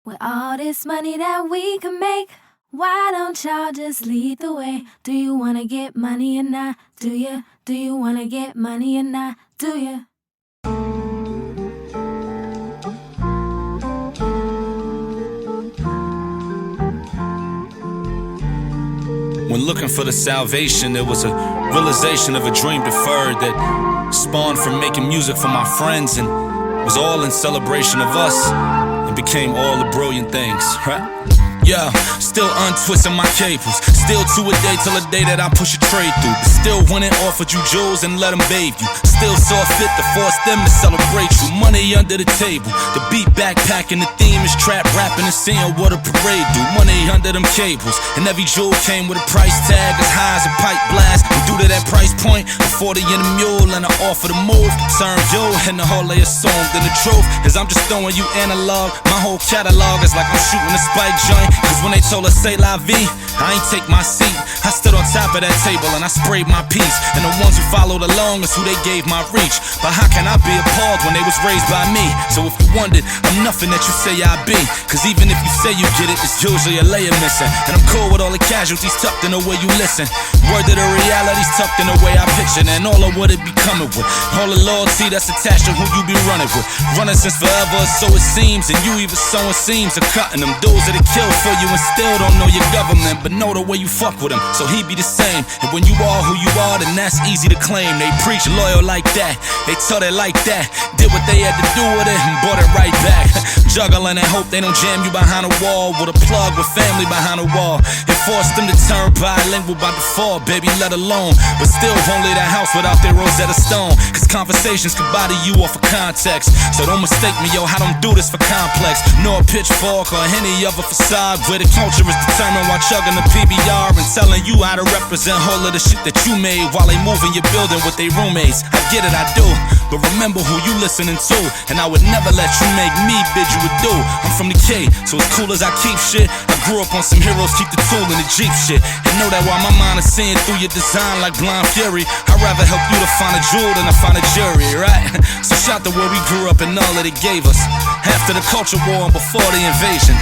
With all this money that we can make, why don't y'all just lead the way? Do you wanna get money or not? Do you? Do you wanna get money or not? Do you? When looking for the salvation, there was a realization of a dream deferred that spawned from making music for my friends and was all in celebration of us and became all the brilliant things, right? Yeah, still untwisting my cables. Still to a day till a day that I push a trade through. But still went and offered you jewels and let them bathe you. Still saw fit to force them to celebrate you. Money under the table, the beat backpacking. The theme is trap rapping and seeing what a parade do. Money under them cables, and every jewel came with a price tag as high as a pipe blast. And due to that price point, a 40 in a mule and an offer to move. Turn yo and the whole lay assumed. And the truth is I'm just throwing you analog. My whole catalog is like I'm shooting a spike joint. Cause when they told us say la vie, I ain't take my seat. I stood on top of that table and I sprayed my piece. And the ones who followed along is who they gave my reach. But how can I be appalled when they was raised by me? So if you wondered, I'm nothing that you say I be. Cause even if you say you get it, it's usually a layer missing. And I'm cool with all the casualties tucked in the way you listen. Word to the reality's tucked in the way I picture. And all of what it be coming with, all the loyalty that's attached to who you be running with. Running since forever, so it seems. And you even sowing seams of cutting them dudes that it kill for you and still don't know your government, but know the way you fuck with him, so he be the same. And when you are who you are, then that's easy to claim. They preach loyal like that, they taught it like that, did what they had to do with it and brought it right back. Juggling and hope they don't jam you behind a wall with a plug with family behind a wall. It forced them to turn bilingual by default, baby, let alone. But still won't leave that house without their Rosetta Stone. Cause conversations can body you off of context. So don't mistake me, yo, I don't do this for complex. Nor a pitchfork or any other facade. Where the culture is determined while chugging the PBR and telling you how to represent all of the shit that you made while they move in your building with their roommates. I get it, I do, but remember who you listening to. And I would never let you make me bid you adieu. I'm from the K, so as cool as I keep shit, I grew up on some heroes, keep the tool in the Jeep shit. And know that while my mind is seeing through your design like blind fury, I'd rather help you to find a jewel than to find a jury, right? So shout to where we grew up and all that it gave us. After the culture war and before the invasion.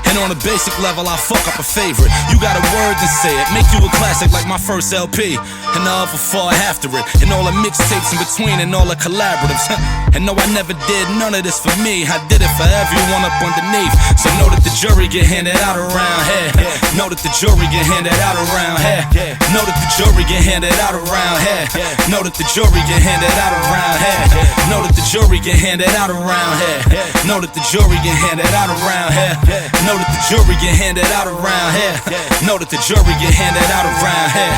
And on a basic level, I fuck up a favorite. You got a word to say it, make you a classic like my first LP. And the other far after it. And all the mixtapes in between and all the collaboratives. And no, I never did none of this for me. I did it for everyone up underneath. So know that the jury get handed out around here. Know that the jury get handed out around here. Know that the jury get handed out around here. Know that the jury get handed out around here. Know that the jury get handed out around here. Know that the jury get handed out around here. Know that the jury get handed out around here. Know that the jury get handed out around here.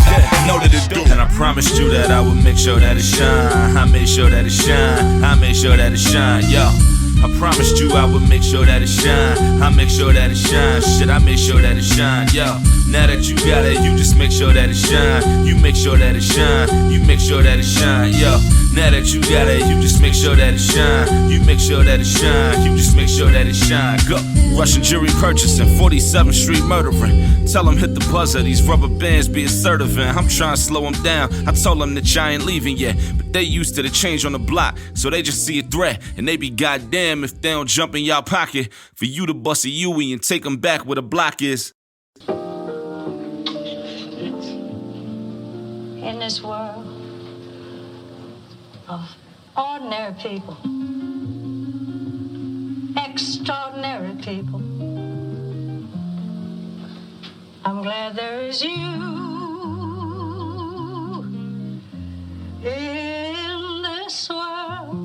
Know that it do. And I promised you that I would make sure that it shine. I made sure that it shine. I made sure that it shine, yo. I promised you I would make sure that it shine. I make sure that it shine. Shit, I make sure that it shine, yo. Now that you got it, you just make sure that it shine. You make sure that it shine. You make sure that it shine, yo. Now that you got it, you just make sure that it shine. You make sure that it shine. You just make sure that it shine. Go. Russian jury purchasing, 47th Street murdering. Tell them hit the buzzer, these rubber bands be assertive and I'm trying to slow them down. I told them that I ain't leaving yet, but they used to the change on the block, so they just see a threat and they be goddamn if they don't jump in y'all pocket for you to bust a Yui and take them back where the block is. In this world of ordinary people, extraordinary people, I'm glad there is you in this world.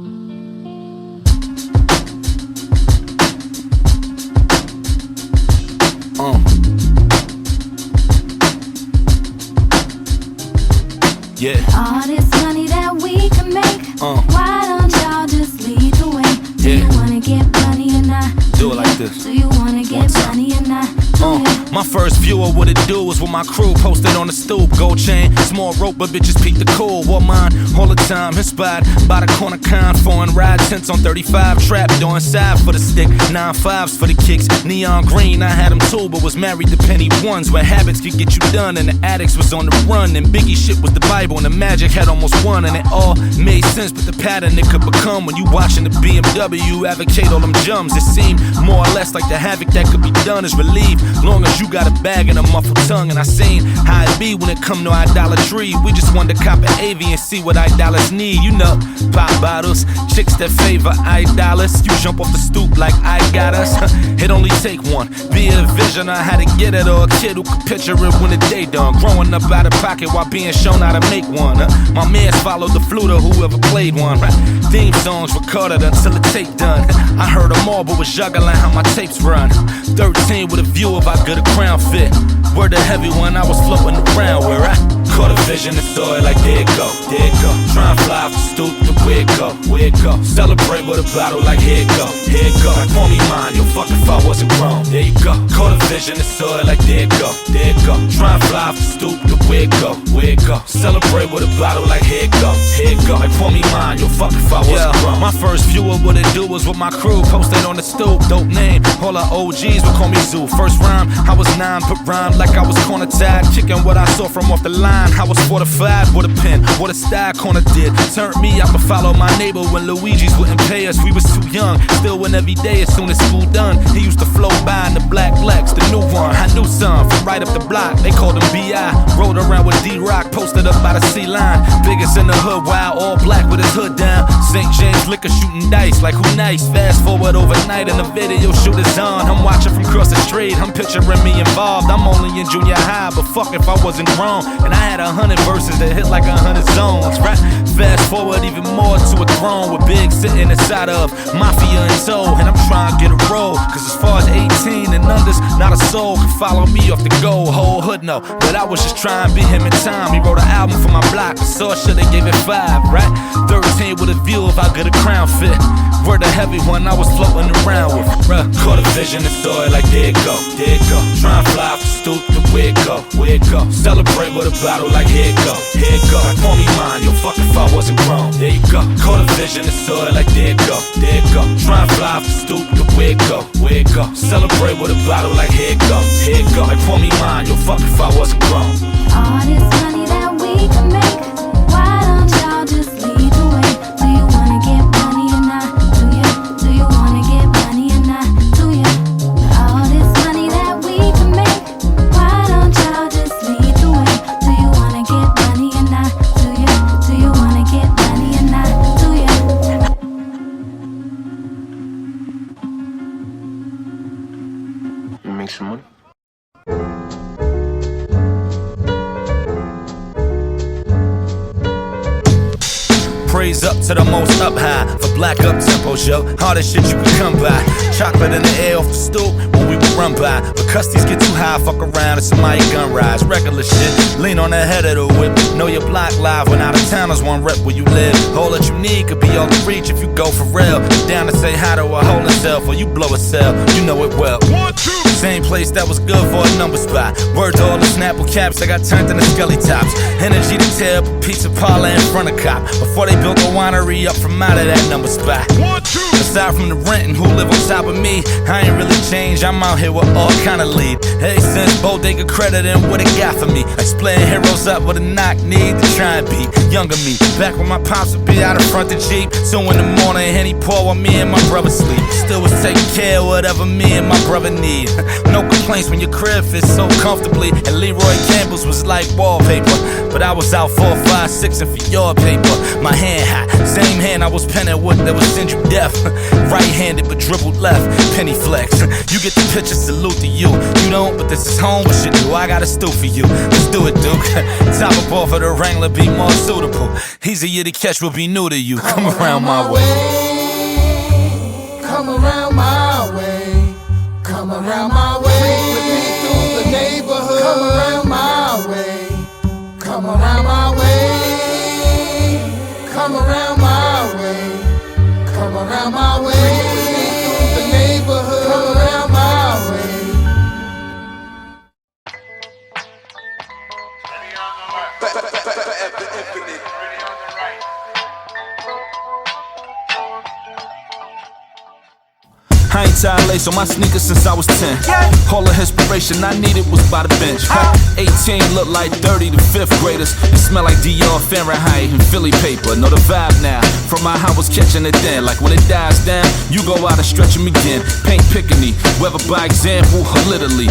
Yeah. All this money that we can make, why don't y'all just lead the way? Do you wanna get money or not? Do it like this. Do you wanna get money or not? My first view of what it do was with my crew posted on the stoop. Gold chain, small rope, but bitches peek the cool. Wore mine all the time, inspired by the corner con. Foreign ride tents on 35, trap doing side for the stick. 9.5s for the kicks, neon green. I had them too, but was married to penny ones. Where habits could get you done, and the addicts was on the run. And Biggie shit was the Bible, and the magic had almost won. And it all made sense, but the pattern it could become when you watching the BMW advocate all them jums. It seemed More or less like the havoc that could be done is relieved. Long as you got a bag and a muffled tongue. And I seen how it be when it come to idolatry. We just want to cop an AV and see what idolaters need. You know, pop bottles, chicks that favor idolaters. You jump off the stoop like I got us. It only take one, be it a vision on how to get it, or a kid who can picture it when the day done. Growing up out of pocket while being shown how to make one. My mans followed the flute or whoever played one. Theme songs recorded until the tape done. I heard them all, but was juggling how my tapes run. 13 with a view of how good a crown fit. Word the heavy one, I was floating around where I caught a vision and saw it like there it go, there it go. Try and fly off the stoop to where it go, where it go. Celebrate with a battle like here it go, here it go. Like call me mine, yo fuck if I wasn't grown, there you go. Caught a vision and saw it like there it go, there it go. Try and fly off the stoop to where it go, where it go. Celebrate with a battle like here it go, here it go. Like call me mine, yo fuck if I wasn't grown. My first view of what it do was with my crew posted on the stoop. Dope name, all our OGs would call me Zoo. First rhyme, I was 9, put rhyme like I was corner tied, kicking what I saw from off the line. I was fortified with a pen, what a style corner did. Turned me out to follow my neighbor when Luigi's wouldn't pay us. We was too young, still went every day as soon as school done. He used to flow by in the black Blacks, the new one. I knew some from right up the block, they called him B.I. Rode around with D-Rock, posted up by the C-line. Biggest in the hood, wild, all black with his hood down. St. James liquor shooting dice, like who nice. Fast forward overnight and the video shoot is on. I'm watching from across the street, I'm picturing me involved. I'm only in junior high, but fuck if I wasn't wrong. And I had 100 verses that hit like 100 zones, right? Fast forward even more to a throne with Big sitting inside of Mafia and Soul. And I'm trying to get a roll, cause as far as 18 and unders, not a soul can follow me off the go. Whole hood know, but I was just trying to be him in time. He wrote an album for my block, but so I should've gave it 5, right? 13 with a view of how good a crown fit. Word the heavy one I was floating around with, bruh. Caught a vision and saw it like there it go, there it go. Try and fly off the stoop to where it go, where it go. Celebrate with a battle like here it go, here it go. Like call me mine, yo fuck if I wasn't grown, there you go. Caught a vision and saw it like there it go, there it go. Try and fly off the stoop to where it go, where it go. Celebrate with a battle like here it go, here it go. Like call me mine, yo fuck if I wasn't grown. All this money that we can make, why don't y'all just lead the way? Do you wanna get money or not? Do you wanna get money or not? Do you? All this money that we can make, why don't y'all just lead the way? Do you wanna get money or not? Do you wanna get money or not? Do you? You make some money? Praise up to the most up high for Blakk up tempos, yo. Hardest shit you can come by. Chocolate in the air off the stoop when we would run by. But custies get too high, fuck around and somebody gun rise. Regular shit, lean on the head of the whip. Know your block live when out of towners one rep where you live. All that you need could be all the reach if you go for real. You down to say hi to a hole in self or you blow a cell, you know it well. 1, 2. Same place that was good for a number spot. Word to all the Snapple caps that got turned into Scully tops. Energy to tear up a pizza parlor in front of cop. Before they built a winery up from out of that number spot. 1, 2. Aside from the rentin' who live on top of me, I ain't really changed, I'm out here with all kind of lead. Hey, since Bodega credit and what it got for me. Like splitting heroes up with a knock need to try and beat younger me. Back when my pops would be out in front the Jeep. 2 in the morning, Henny pour while me and my brother sleep. Still was taking care of whatever me and my brother need. No complaints when your crib fits so comfortably. And Leroy Campbell's was like wallpaper. But I was out 4, 5, 6 and for your paper. My hand hot, same hand I was penning with that would send you death. Right-handed but dribbled left, penny flex. You get the picture, salute to you. You don't, but this is home, what you do? I got a stew for you. Let's do it, Duke. Top up off of the Wrangler, be more suitable. Easier to catch will be new to you. Come around my way. Come around my way. Come around my way. With me through the neighborhood. Come around my way. Come around my way. Come around my way. Come around my way. With me through the neighborhood. Come around my way. I ain't tired, lay lace on my sneakers since I was 10. All the inspiration I needed was by the bench. 18 looked like 30 to 5th graders. It smelled like Dior, Fahrenheit, and Philly paper. Know the vibe now, from my house was catching it then. Like when it dies down, you go out and stretch them again. Paint Piccany, whether by example or literally.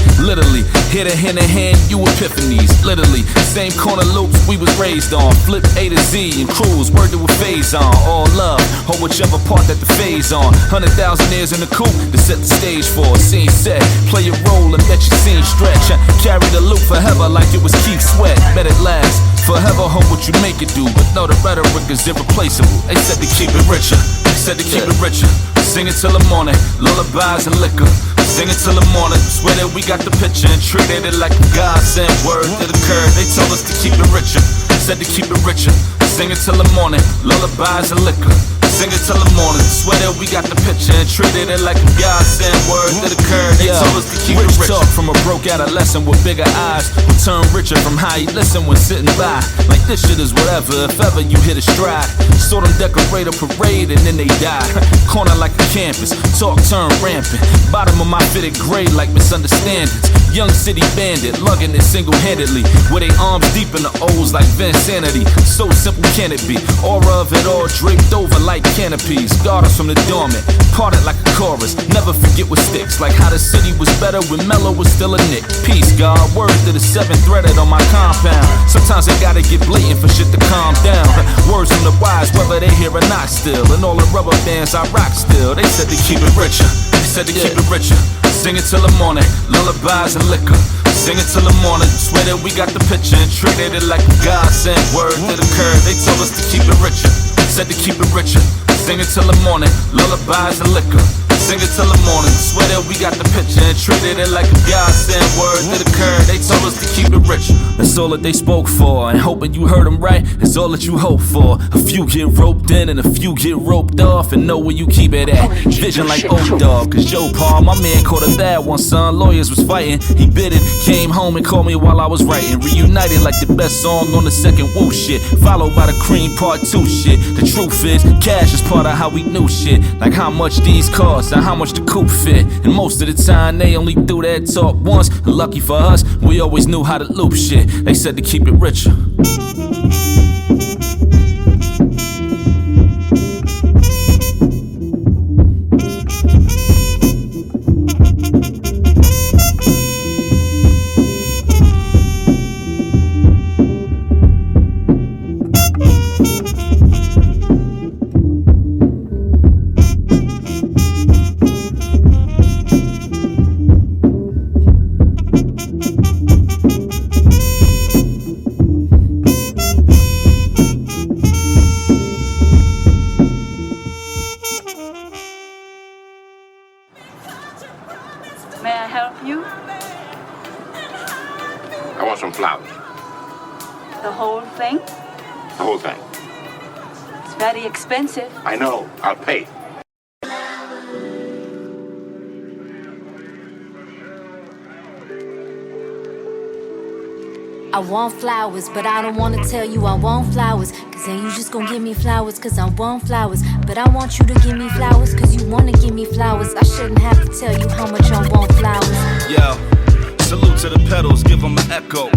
Hit a hand in hand, you epiphanies. Literally, same corner loops we was raised on. Flip A to Z and cruise, word to a phase on. All love, or whichever part that the phase on. 100,000 years in the coupe to set the stage for. Scene set, play a role and let your scene stretch. Carry the loop forever like it was Keith Sweat. Bet it lasts forever, hope what you make it do. But no, the rhetoric is irreplaceable. They said to keep it richer, they said to keep it richer. Sing it till the morning, lullabies and liquor. Sing it till the morning, swear that we got the picture and treated it like a godsend. Word to the curve, they told us to keep it richer. Said to keep it richer. Sing it till the morning, lullabies and liquor. Sing it till the morning, swear that we got the picture and treated it like a godsend. Word to the curve, they told us to keep it richer. Talk from a broke adolescent with bigger eyes will turn richer from how he listened when sitting by. Like this shit is whatever, if ever you hit a stride. Saw them decorate a parade and then they die. Corner like a campus, talk turn rampant. Bottom of my fitted grade like misunderstandings. Young city bandit, lugging it single-handedly. With they arms deep in the O's like Vansanity. So simple can it be? Aura of it all draped over like canopies. Guard us from the dormant, parted like a chorus. Never forget what sticks. Like how the city was better when Mello was still a nick. Peace, God, word to the 7 threaded on my compound. Sometimes I gotta get blatant for shit to calm down. Words from the wise, whether they hear or not still. And all the rubber bands I rock still. They said to keep it richer. They said to keep it richer. Sing it till the morning, lullabies and liquor. Sing it till the morning, swear that we got the picture and treated it like a godsend. Word to the curve, they told us to keep it richer. Said to keep it richer. Sing it till the morning, lullabies and liquor. Sing it till the morning, swear that we got the picture and treated it like a godsend. Word to the curve, they told us to keep it richer. That's all that they spoke for, and hoping you heard them right is all that you hope for. A few get roped in and a few get roped off, and know where you keep it at. Vision like Oak Dog, cause Joe Paul, my man caught a bad one, son. Lawyers was fighting, he bit it, came home and called me while I was writing. Reunited like the best song on the second woo shit, followed by the Cream Part 2 shit. The truth is, cash is part of how we knew shit. Like how much these cost and how much the coupe fit. And most of the time they only do that talk once. Lucky for us, we always knew how to loop shit. They said to keep it richer. May I help you? I want some flowers. The whole thing? The whole thing. It's very expensive. I know. I'll pay. I want flowers, but I don't wanna tell you I want flowers. Cause then you just gon' give me flowers, cause I want flowers. But I want you to give me flowers, cause you wanna give me flowers. I shouldn't have to tell you how much I want flowers. Yo, salute to the pedals, give them an echo.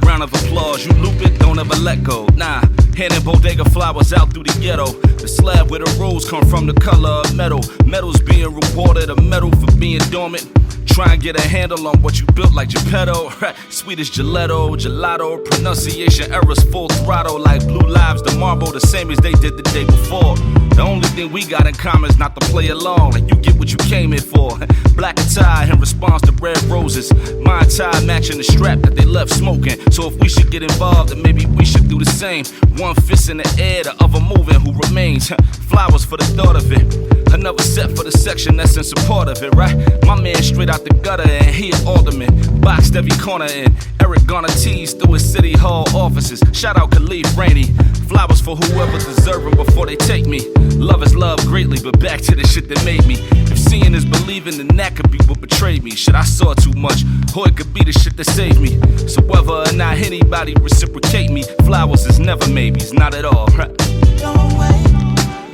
Round of applause, you loop it, don't ever let go. Nah, handing Bodega Flowers out through the ghetto. The slab where the rolls come from, the color of metal. Metal's being rewarded, a medal for being dormant. Try and get a handle on what you built like Geppetto. Sweet as gelato, pronunciation errors full throttle like Blue Lives, the marble, the same as they did the day before. The only thing we got in common is not to play along, like you get what you came here for. Black tie in response to red roses. My tie matching the strap that they left smoking. So if we should get involved, then maybe we should do the same. One fist in the air, the other moving, who remains. Flowers for the thought of it. Another set for the section that's in support of it, right? My man straight out the gutter and he an alderman. Boxed every corner in. Eric Garner teased through his city hall offices. Shout out Khalif Rainey. Flowers for whoever deserve them before they take me. Love is love greatly, but back to the shit that made me. If seeing is believing, then that could be what betrayed me. Shit, I saw too much, or it could be the shit that saved me. So whether or not anybody reciprocate me, flowers is never maybes, not at all, right?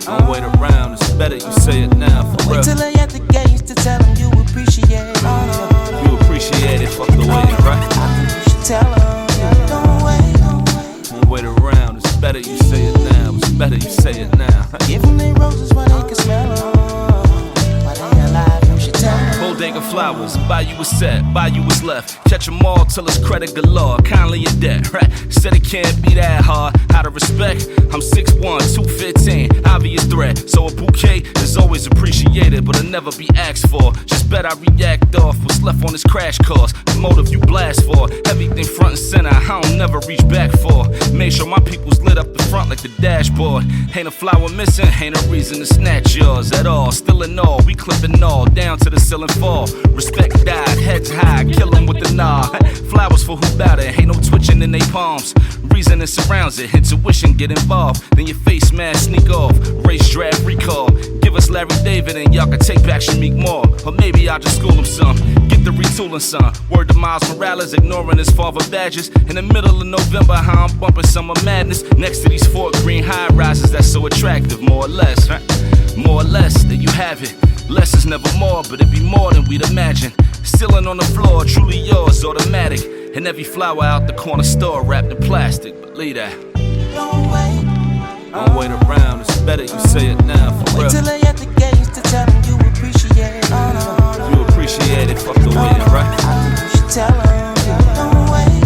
Don't wait around, it's better you say it now, for real. Wait till I at the gates to tell them you were appreciate it. You appreciate it, fuck the waiting, right? I think you should tell her, don't wait. Don't wait around, it's better you say it now. It's better you say it now. Give them they roses while they can smell them. While they alive, you should tell them. Bodega Flowers, buy you a set, buy you what's left. Catch 'em all till it's credit galore, kindly in debt, right? Said it can't be that hard, out of respect. I'm 6'1", 215, obvious threat. So a bouquet is always appreciated, but it'll never be asked for. Just bet I react off what's left on this crash course. The motive you blast for, everything front and center, I don't never reach back for. Make sure my people's lit up the front like the dashboard. Ain't a flower missing, ain't a reason to snatch yours at all. Still in all, we clipping all, down to the ceiling fall. Respect died, heads high, kill 'em with the nod. Flowers for who bout it, ain't no twitching in they palms. Reasoning surrounds it, intuition get involved. Then your face mask sneak off, race draft recall. Give us Larry David and y'all can take back Shamik Moore. Or maybe I'll just school him some, get the retooling son. Word to Miles Morales, ignoring his father badges. In the middle of November, how I'm bumping summer madness. Next to these Fort Greene high rises that's so attractive, more or less, right? More or less, there you have it. Less is never more, but it be more than we'd imagine. Ceiling on the floor, truly yours, automatic. And every flower out the corner store wrapped in plastic, believe that. Don't wait. Don't wait around, it's better you say it now, for real. Wait till they at the gates to tell them you appreciate it. You appreciate it, fuck the waiting, right? I think you should tell them, don't wait.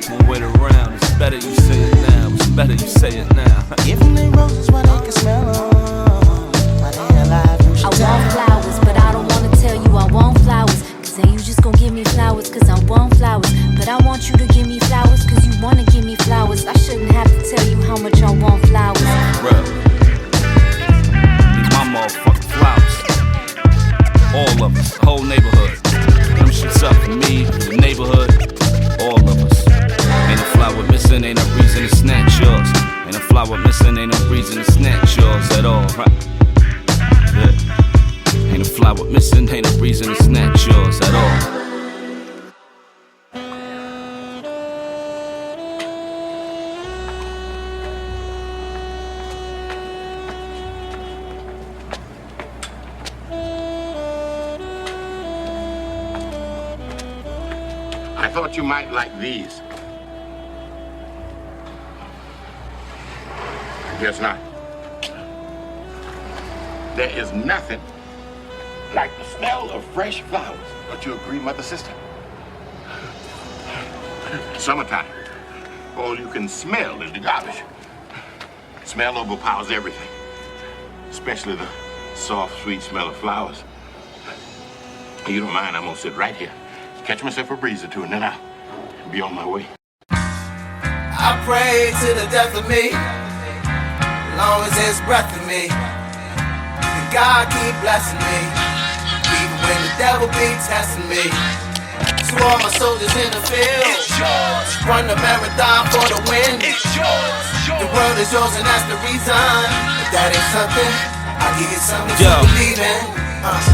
Don't wait around, it's better you say it now, it's better you say it now. Give them they roses while they can smell them. While they alive, you should I tell want them. flowers, but I don't wanna tell you I want flowers. Cause then you just gon' give me flowers, cause I want flowers. But I want you to give me flowers, cause you wanna give me flowers. I shouldn't have to tell you how much I want flowers. Bruh, these my motherfucking flowers. All of us, the whole neighborhood. Them shit's up for me, the neighborhood, all of us. Ain't a flower missing, ain't a reason to snatch yours. Ain't a flower missing, ain't no reason to snatch yours at all, right? Yeah. Ain't a flower missing, ain't a reason to snatch yours at all. I thought you might like these. I guess not. There is nothing like the smell of fresh flowers. Don't you agree, mother, sister? Summertime. All you can smell is the garbage. Smell overpowers everything, especially the soft, sweet smell of flowers. You don't mind, I'm gonna sit right here, catch myself a breeze or two, and then I'll be on my way. I pray to the death of me, as long as there's breath in me. And God keep blessing me, even when the devil be testing me. To all my soldiers in the field, it's yours. Run the marathon for the win. It's yours. The world is yours and that's the reason. If that ain't something, I'll give you something to believe in.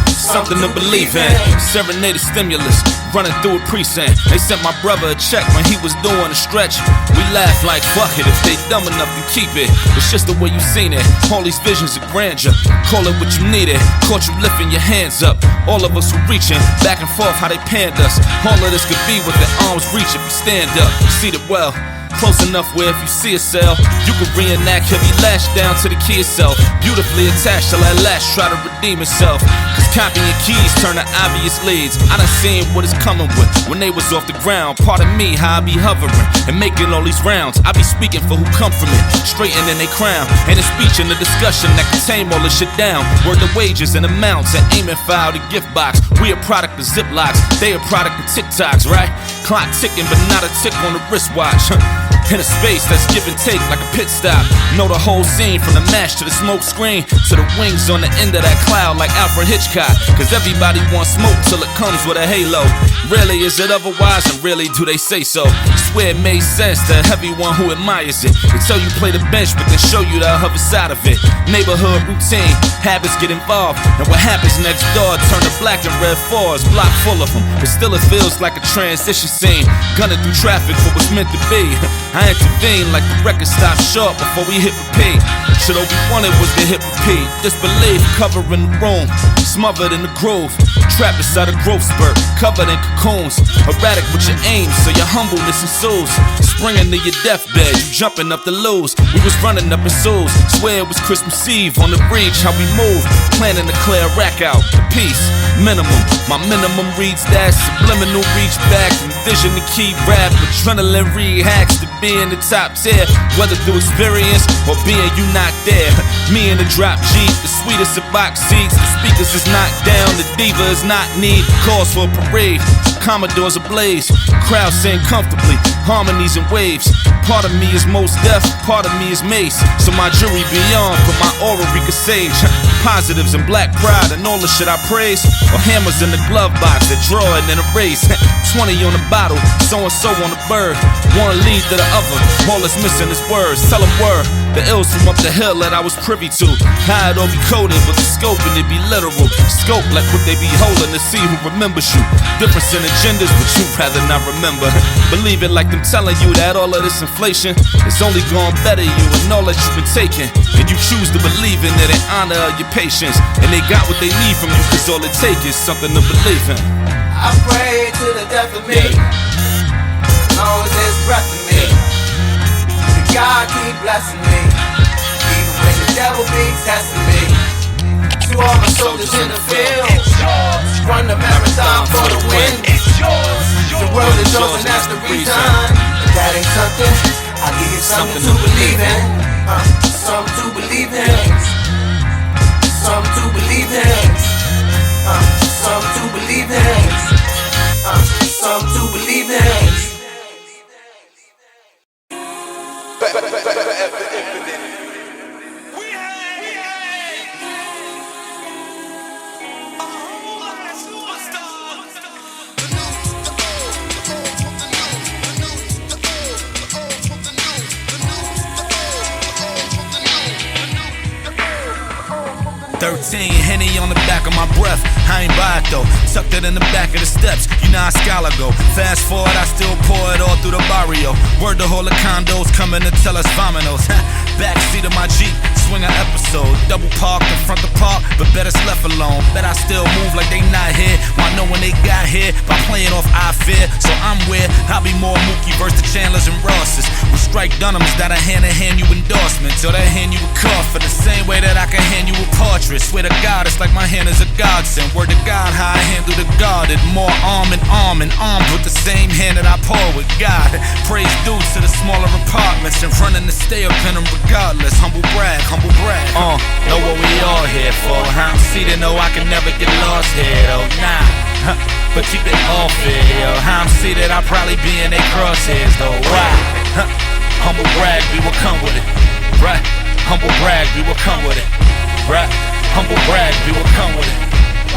Something to believe in. Serenaded stimulus, running through a precinct. They sent my brother a check when he was doing a stretch. We laugh like fuck it, if they dumb enough to keep it. It's just the way you seen it. All these visions of grandeur, call it what you needed. Caught you lifting your hands up. All of us were reaching back and forth how they panned us. All of this could be within arm's reach if you stand up. You see it well. Close enough where if you see a cell, you can reenact heavy lash down to the key itself. Beautifully attached till that lash try to redeem itself. Cause copying keys turn to obvious leads. I done seen what it's coming with when they was off the ground. Pardon me how I be hovering and making all these rounds. I be speaking for who come from it, straightening they crown. And a speech and a discussion that can tame all this shit down. Word the wages and amounts and aiming file the gift box. We a product of Ziplocs, they a product of TikToks, right? Clock ticking but not a tick on the wristwatch. In a space that's give and take like a pit stop. Know the whole scene from the mash to the smoke screen to the wings on the end of that cloud like Alfred Hitchcock. Cause everybody wants smoke till it comes with a halo. Really is it otherwise and really do they say so? Swear it made sense to everyone who admires it. They tell you play the bench but then show you the other side of it. Neighborhood routine, habits get involved. And what happens next door turn to black and red fours. Block full of them, but still it feels like a transition scene. Gunning through traffic for what's meant to be. I intervened like the record stopped short before we hit repeat. Shit all we wanted was to hit repeat. Disbelief covering the room, smothered in the groove, trapped inside a growth spurt, covered in cocoons. Erratic with your aim, so your humbleness ensues. Springing to your deathbed, you jumping up to lose. We was running up in souls, swear it was Christmas Eve on the bridge. How we move, planning to clear a rack out. The peace, minimum. My minimum reads that subliminal reach back, envision the key rap, adrenaline re-hacks to be in the top tier, whether through experience or being you not there. Me in the drop Jeep, the sweetest of box seats, the speakers is knocked down, the diva is not need, cause for a parade, Commodores ablaze, crowd sing comfortably, harmonies and waves. Part of me is most deaf, part of me is mace, so my jury beyond, but my aura Rika sage. Positives and black pride and all the shit I praise, or hammers in the glove box that draw and then erase. 20 on the bottle, so-and-so on the bird, one lead to the other, all that's missing is words. Tell them word, the ills from up the hill that I was privy to. How it all be coded, but the scope and it be literal. Scope like what they be holding to see who remembers you. Difference in agendas, but you rather not remember. Believe it like them telling you that all of this inflation is only gonna better you and all that you've been taking. And you choose to believe in it in honor of your patience. And they got what they need from you, cause all it takes is something to believe in. I pray to the death of me, as long as there's breath in me. And God keep blessing me, even when the devil be testing me. To all my soldiers in the field, run the marathon for the win. The world is yours and that's the reason. If that ain't something, I'll give you something to believe in. Something to believe in. Something to believe in. Something to believe in. Something to believe in. Henny on the back of my breath, I ain't buy it though. Tucked it in the back of the steps, you know how scholar go. Fast forward, I still pour it all through the barrio. Word to all the condos coming to tell us vominos. Backseat of my Jeep, swing an episode. Double parked in front the park, but better left alone. Bet I still move like they not here. Why know when they got here? By playing off I fear, so I'm where I'll be more Mookie versus the Chandlers and Rosses. With strike Dunhams that I hand you endorsements, or they hand you a coffin, the same way that I can hand you a portrait. Swear to God, it's like my hand is a godsend. Word to God, how I handle the guarded. More arm and armed with the same hand that I pour with God. Praise due to the smaller apartments and running to stay up in them regardless. Humble brag, humble brag. Know what we all here for. I'm seated, know I can never get lost here, though. Nah, but keep it off it, yo. I'm seated, I'll probably be in they crosshairs, though. Why? Humble brag, we will come with it. Right? Humble brag, we will come with it. Right? Humble brag, we will come with it.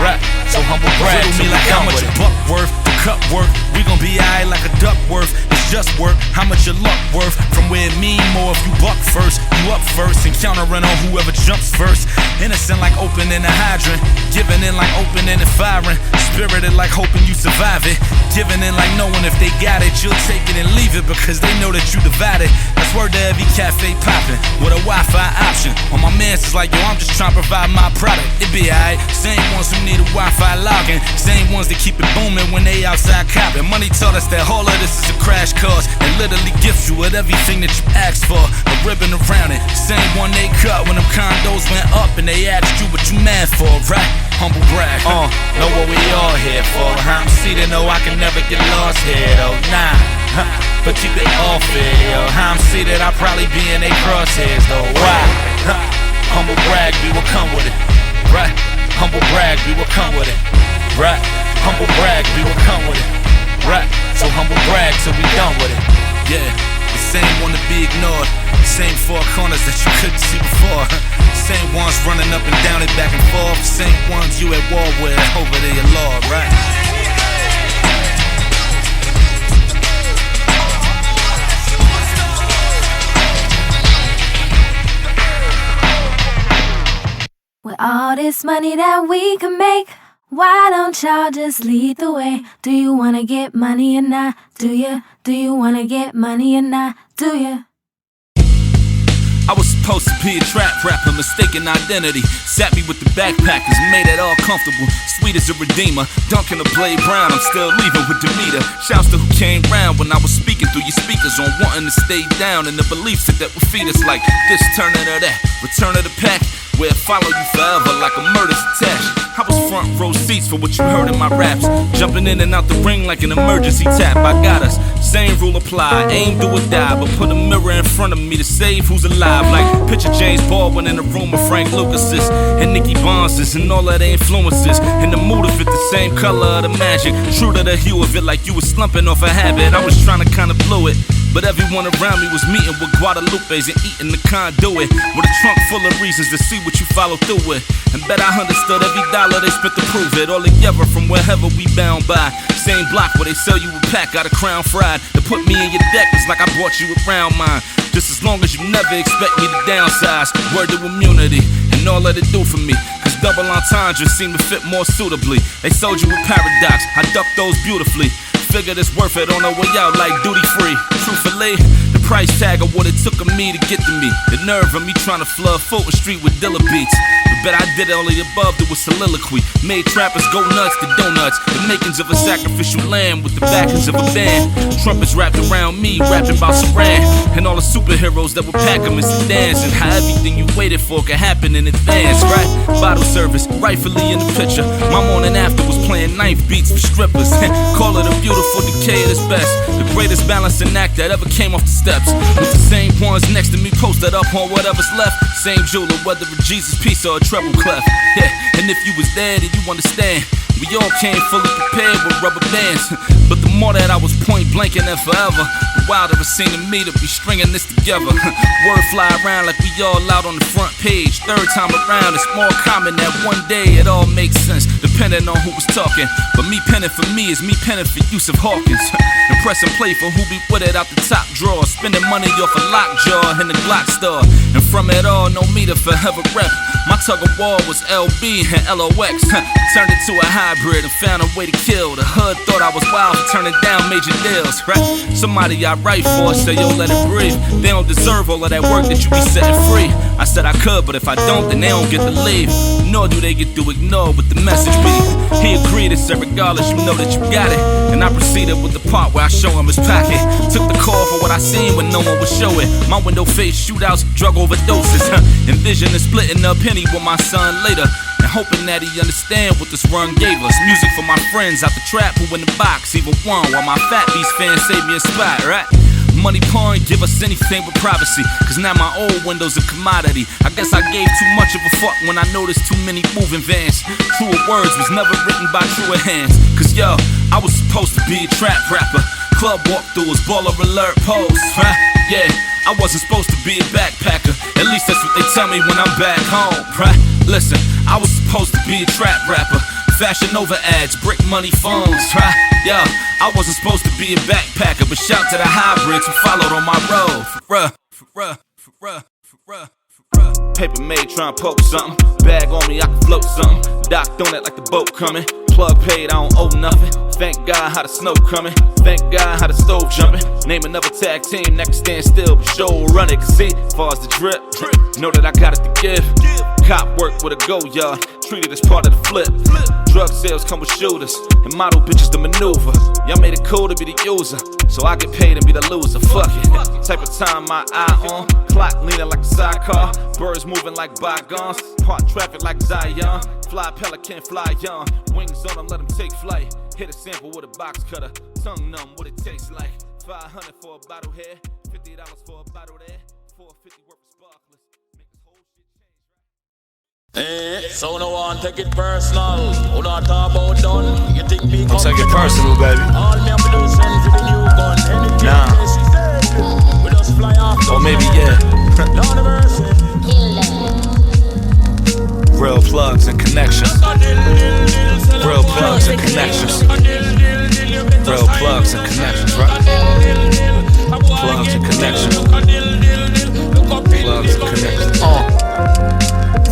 Right? So humble brag, me like how much a buck worth, the cut work. We gon' be aight like a duck worth. It's just work, how much your luck worth. From where it mean more if you buck first. You up first and countering on whoever jumps first. Innocent like opening a hydrant, giving in like opening and firing. Spirited like hoping you survive it, giving in like knowing if they got it, you'll take it and leave it because they know that you divided. That's word to every cafe popping with a Wi-Fi option. On my mans is like, yo, I'm just trying to provide my product. It be aight. Same ones who need a Wi-Fi login, same ones that keep it booming when they outside copping. Money taught us that all of this is a crash course and literally gift you with everything that you asked for. A ribbon around it, same one they cut when them condos went up and they asked you what you mad for, right? Humble brag, know what we all here for. I'm seated, know I can never get lost here, though. Nah, but keep it off it, yo. I'm seated, I'll probably be in they crosshairs, though. Why? Humble brag, we will come with it, right? Humble brag, we will come with it, right? Humble brag, we will come with it, right? So humble brag till we done with it, yeah. The same one to be ignored, same four corners that you couldn't see before. Same ones running up and down and back and forth. Same ones you at war with over to your Lord, right? With all this money that we can make, Why don't y'all just lead the way? Do you wanna get money or not? Do you? Do you wanna get money or not? Do you? I was supposed to be a trap rapper, mistaken identity. Sat me with the backpackers, made it all comfortable. Sweet as a redeemer, dunking a Blade Brown, I'm still leaving with Demeter. Shouts to who came round when I was speaking through your speakers on wanting to stay down and the beliefs that would feed us like this turning to that, return of the pack, where it follow you forever like a murder's attached. I was front row seats for what you heard in my raps, jumping in and out the ring like an emergency tap. I got us, same rule apply, aim do or die, but put a mirror in front of me to save who's alive. Like picture James Baldwin in a room with Frank Lucas's and Nicky Bonds's and all of the influences. In the mood of it, the same color of the magic, true to the hue of it, like you was slumping off a habit. I was trying to kinda blow it, but everyone around me was meeting with Guadalupes and eating the conduit with a trunk full of reasons to see what you follow through with. And bet I understood every dollar they spent to prove it. All together from wherever we bound by. Same block where they sell you a pack out of Crown Fried. To put me in your deck is like I brought you around mine. Just as long as you never expect me to downsize. Word to immunity and all that it do for me. Cause double entendre seem to fit more suitably. They sold you a paradox, I ducked those beautifully. Figured it's worth it on the way out like duty free. Truthfully, the price tag of what it took of me to get to me. The nerve of me trying to flood Fulton Street with Dilla beats. But I did all of the above through a soliloquy. Made trappers go nuts to donuts. The makings of a sacrificial lamb with the backings of a band. Trumpets wrapped around me, rapping about Saran. And all the superheroes that would pack them in sedans. And how everything you waited for could happen in advance, right? Bottle service, rightfully in the picture. My morning after was playing knife beats for strippers. Call it a beautiful decay at its best. The greatest balancing act that ever came off the steps. With the same ones next to me posted up on whatever's left. Same jeweler, whether a Jesus piece or a treble clef. Yeah, and if you was there, then you understand. We all came fully prepared with rubber bands. But the more that I was point blanking and forever, the wilder it seemed to me to be stringing this together. Word fly around like we all out on the front page. Third time around, it's more common that one day it all makes sense, depending on who was talking. But me penning for me is me penning for Yusuf Hawkins. And press and play for who be with it out the top drawer. Spending money off a lockjaw in the Glock store. And from it all, no me to forever rep. My tug of war was LB and LOX. Turned it to a hybrid and found a way to kill. The hood thought I was wild for turning down major deals, right? Somebody I write for say, yo, let it breathe. They don't deserve all of that work that you be setting free. I said I could, but if I don't, then they don't get to leave. Nor do they get to ignore what the message be. He agreed and said, regardless, you know that you got it. And I proceeded with the part where I show him his pocket. Took the call for what I seen when no one would show it. My window face shootouts, drug overdoses. Envisioning splitting a penny with my son later. And hoping that he understand what this run gave us. Music for my friends out the trap who in the box even won. While my Fat Beast fans saved me a spot, right? Money porn, give us anything but privacy. Cause now my old window's a commodity. I guess I gave too much of a fuck when I noticed too many moving vans. Truer words was never written by truer hands. Cause yo, I was supposed to be a trap rapper. Club walkthroughs, baller alert pose, right? Yeah, I wasn't supposed to be a backpacker. At least that's what they tell me when I'm back home, right? Listen, I was supposed to be a trap rapper. Fashion Nova ads, brick money phones, right? Yo, I wasn't supposed to be a backpacker, but shout to the hybrids who followed on my road. Paper made tryna poke something. Bag on me, I can float something. Docked on it like the boat coming. Plug paid, I don't owe nothing. Thank God how the snow coming. Thank God how the stove jumping. Name another tag team that can stand still but show run it. Cause see, as far as the drip, know that I got it to give. Cop work with a go yard, treated as part of the flip. Drug sales come with shooters and model bitches to maneuver. Y'all made it cool to be the user, so I get paid and be the loser. Fuck it, type of time my eye on. Clock leaning like a sidecar. Birds moving like bygones. Park traffic like Zion. Fly pelican, fly young. Wings on them, let them take flight. Hit a sample with a box cutter. Tongue numb, what it tastes like. $500 for a bottle here. $50 for a bottle there. $450 worth of sparklers. Make this whole shit change, right? So no one take it personal. Who not talk about done? You think me Don't take it personal, baby. All me have to do is send for the new gun. Anything nah. we just fly off. Or maybe yeah. Down the mercy. Real plugs and connections. Real plugs and connections. Real plugs and connections, right? Plugs and connections. Plugs and connections.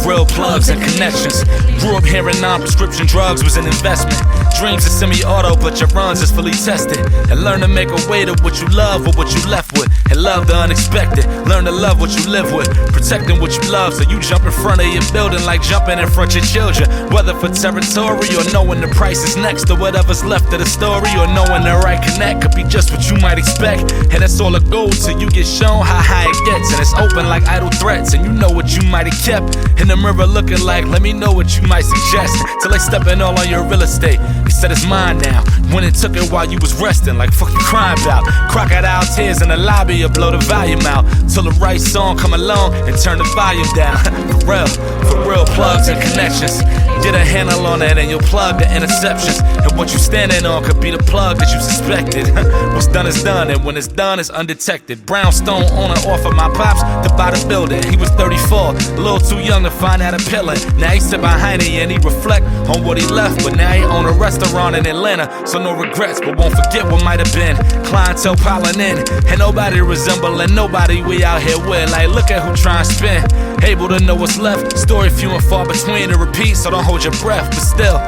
Real plugs plugs and connections. Grew up hearing non-prescription drugs was an investment. Dreams are semi-auto, but your runs is fully tested. And learn to make a way to what you love or what you left with. And love the unexpected. Learn to love what you live with. Protecting what you love, so you jump in front of your building like jumping in front of your children. Whether for territory or knowing the price is next to whatever's left of the story, or knowing the right connect could be just what you might expect. And it's all a goal till you get shown how high it gets. And it's open like idle threats, and you know what you might have kept. In the mirror looking like, let me know what you might suggest. Till they stepping all on your real estate. You said it's mine now. When it took it while you was resting, like fuck you crying about. Crocodile tears in the lobby, you blow the volume out. Till the right song come along and turn the volume down. For real plugs and connections. Get a handle on it and you'll plug the interceptions. And what you standing on could be the plug that you suspected. What's done is done, and when it's done, it's undetected. Brownstone on and off of my pops to buy the building. He was 34, a little too young to find that appealing. Now he sit behind it and he reflect on what he left. But now he own a restaurant in Atlanta, so no regrets, but won't forget what might have been. Clientele piling in, and nobody resembling nobody we out here with. Like look at who trying to spin. Able to know what's left. Story few and far between to repeat, so don't hold your breath. But still,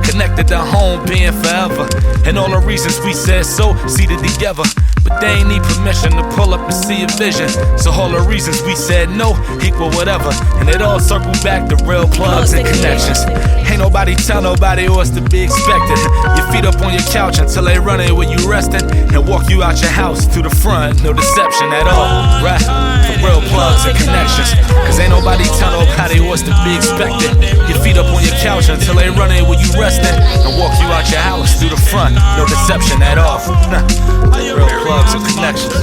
connected to home, being forever. And all the reasons we said so, seated together. But they ain't need permission to pull up and see a vision. So all the reasons we said no equal whatever. And it all circle back to real plugs and connections. Ain't nobody tell nobody what's to be expected. Your feet up on your couch until they run in when you resting. And walk you out your house to the front, no deception at all. Right, for real plugs and connections. Cause ain't nobody tell nobody what's to be expected. Your feet up on your couch until they run in when you resting. And walk you out your house to the front, no deception at all. Real plugs and connections.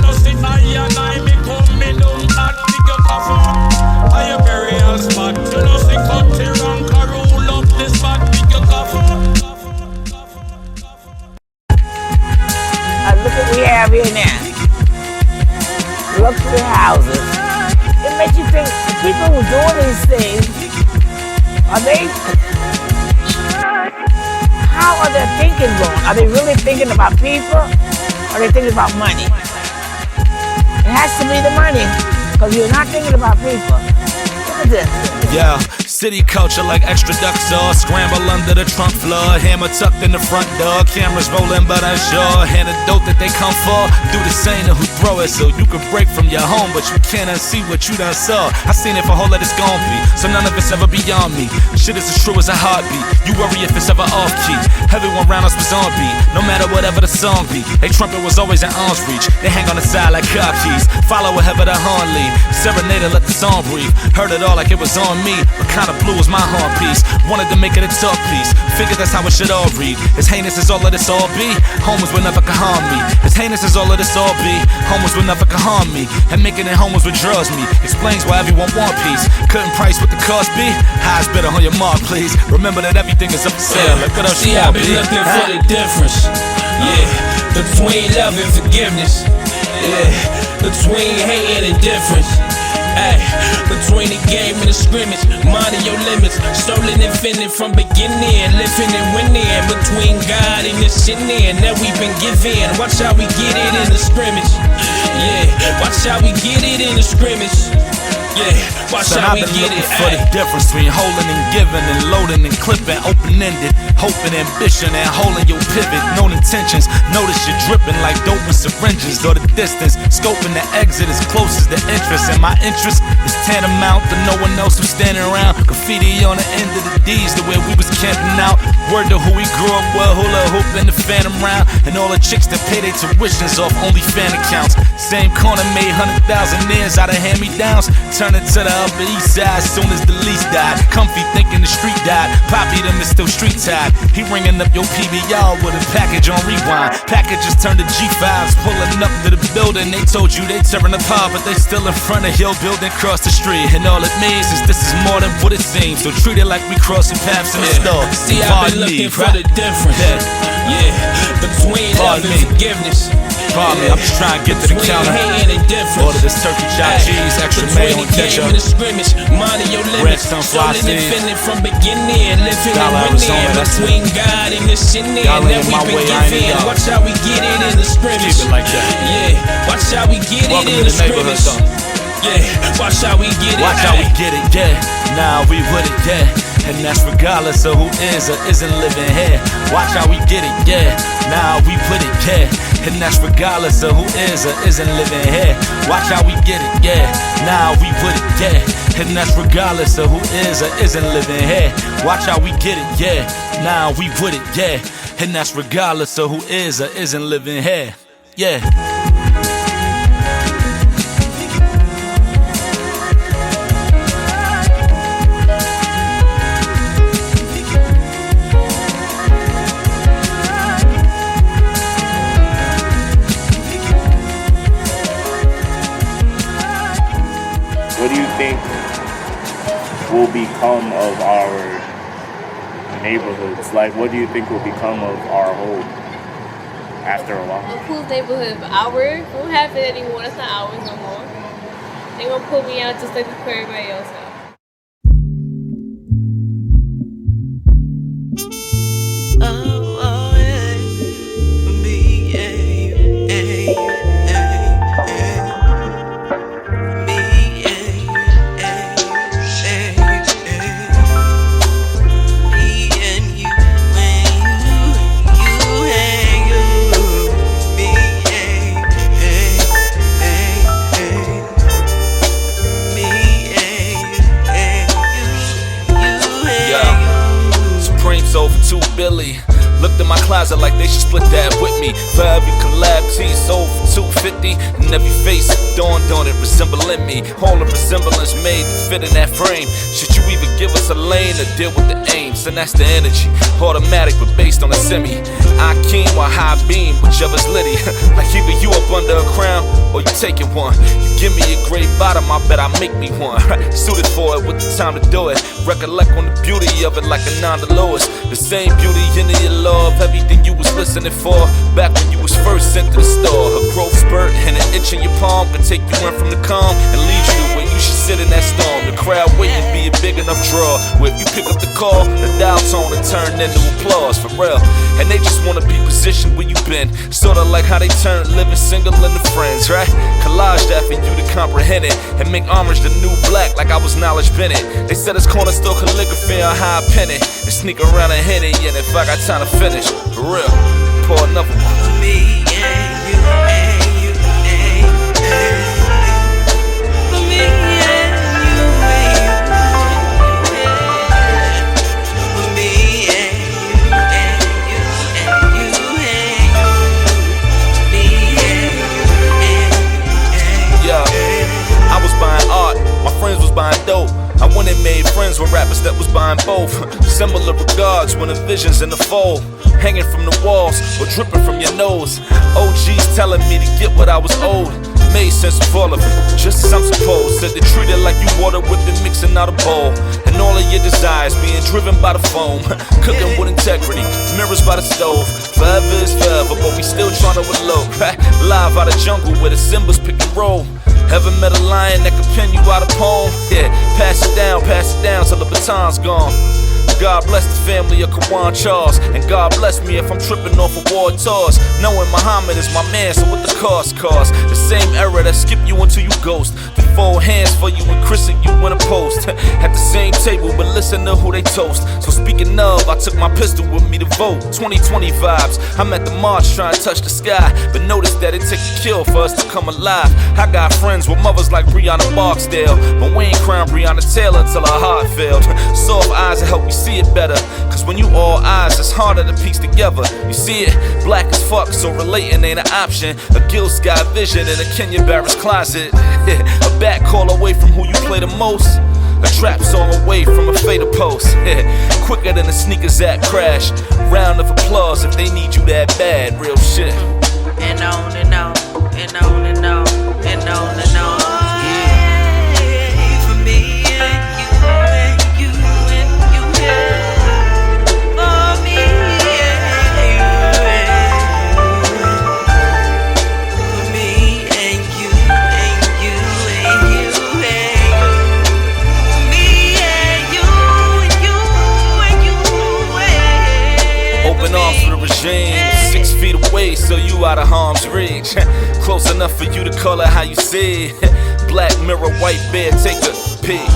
Look what we have here now. Luxury houses. It makes you think the people who do these things, how are their thinking going? Are they really thinking about people? Or are they thinking about money? It has to be the money, because you're not thinking about people. Look at this. Yeah, city culture like extra duck sauce. Scramble under the trunk floor. Hammer tucked in the front door. Cameras rolling but unsure. Antidote that they come for. Do the same to who throw it, so you can break from your home, but you can't unsee what you done saw. I seen it for whole that it's gon' be, so none of it's ever beyond me. Shit is as true as a heartbeat. You worry if it's ever off key. Everyone round us was on beat, no matter whatever the song be. They trumpet was always in arm's reach. They hang on the side like car keys. Follow wherever the horn lead. Serenade and let the song breathe. Heard it all like it was on me, but kinda blue was my horn piece. Wanted to make it a talk piece. Figured that's how it should all read. As heinous as all of this all be, homers will never can harm me. As heinous as all of this all be, homers will never can harm me. And making it homers what draws me explains why everyone want peace. Couldn't price what the cost be. Highest bidder on your mark, please. Remember that everything is up for sale. Look at us. See, I've been looking for the difference. Yeah, between love and forgiveness. Yeah, between hate and indifference. Ay, between the game and the scrimmage, minding your limits, stolen and fending from beginning, living and winning, between God and the sinning that we've been given. Watch how we get it in the scrimmage. Yeah, watch how we get it in the scrimmage. Yeah, watch how we get it. For the difference between holding and giving, and loading and clipping, open-ended, hoping, ambition, and holding your pivot. Known intentions, notice you're dripping like dope with syringes, or the distance, scoping the exit as close as the interest. And my interest is tantamount to no one else who's standing around. Graffiti on the end of the D's, the way we was camping out. Word to who we grew up with, hula hoop in the phantom round, and all the chicks that pay their tuitions off only fan accounts. Same corner made 100,000 years out of hand-me-downs. Turn it to the upper east side soon as the lease died. Comfy thinking the street died. Poppy them is still street tied. He ringing up your PBR with a package on rewind. Packages turned to G5s, pulling up to the building. They told you they tearing apart, but they still in front of your building across the street. And all it means is this is more than what it seems. So treat it like we crossing paths in the store. See, I've been looking for the difference. Yeah, between love and forgiveness. I'm just trying to get to the counter. Order this turkey chopped cheese, extra mayo and ketchup. Red sunflower seeds. From beginning, living and winning, between God and the sinning that we've been given. Watch how we get it in the scrimmage. Keep it like that. Yeah, watch how we get it in the scrimmage. Yeah, watch how we get it. Watch how we get it, yeah. Now we with it, yeah. And that's regardless of who is or isn't living here. Watch how we get it, yeah. Now we with it, yeah. And that's regardless of who is or isn't living here. Watch how we get it, yeah. Now we with it, yeah. And that's regardless of who is or isn't living here. Watch how we get it, yeah. Now we with it, yeah. And that's regardless of who is or isn't living here. Yeah. What do you think will become of our neighborhoods? Like, what do you think will become of our home after a while? Whose neighborhood? Ours? We don't have it anymore. It's not ours no more. They're gonna pull me out just like everybody else out. Billy. Looked in my closet like they should split that with me. For every collab tee sold for $250, and every face dawned on it resembling me. All the resemblance made to fit in that frame. Should you even give us a lane to deal with the aims? And that's the energy, automatic but based on a semi. I keen or high beam, whichever's litty. Like either you up under a crown or you taking one. You give me a gray bottom, I bet I make me one. Suited for it with the time to do it. Recollect on the beauty of it like a non-Dolores. The same beauty in your love, everything you was listening for back when you was first sent to the store. A growth spurt and an itch in your palm could take you in from the calm and lead you to where you should sit in that storm. The crowd waiting be a big enough draw where if you pick up the call, the dial tone and turn into applause for real. And they just wanna be positioned where you been, sorta like how they turned living single into friends, right? Collage that for you to comprehend it and make homage the new Blakk like I was Knowledge Bennett. They said it's corner store calligraphy on how I pen it and sneak around and hit it. And if I got time to finish, for real, pour another one. Me and you and you and you. For me and you and you. For me and you and you and you and you. Me and you and you. Yeah, I was buying art, my friends was buying dope. I went and made friends with rappers that was buying both. Similar regards when the vision's in the fold, hanging from the walls or dripping from your nose. OGs telling me to get what I was owed. Made sense of all of it, just as I'm supposed. Said they treat it like you water with it mixing out a bowl. And all of your desires being driven by the foam. Cooking with integrity, mirrors by the stove. Forever is forever, but we still trying to elope. Live out of jungle where the Simbas pick and roll. Ever met a lion that could pen you out a poem? Yeah, pass it down till the baton's gone. God bless the family of Kawan Charles, and God bless me if I'm tripping off of war tours. Knowing Muhammad is my man, so what the cost? The same era that skip you until you ghost. The fold hands for you and christen you in a post. At the same table, but listen to who they toast. So speaking of, I took my pistol with me to vote. 2020 vibes, I'm at the march trying to touch the sky, but notice that it takes a kill for us to come alive. I got friends with mothers like Breonna Barksdale, but we ain't crowned Breonna Taylor till her heart failed. Soft eyes that help me see it better, cause when you all eyes, it's harder to piece together. You see it, black as fuck, so relating ain't an option. A Gil Sky vision in a Kenya Barris closet. A back call away from who you play the most. A trap song away from a fatal post. Quicker than a sneakers at crash. Round of applause if they need you that bad. Real shit. And on and on, and on and on, and on and on. Open arms for the regime, 6 feet away so you out of harm's reach. Close enough for you to call it how you see it. Black mirror, white bear, take a peek.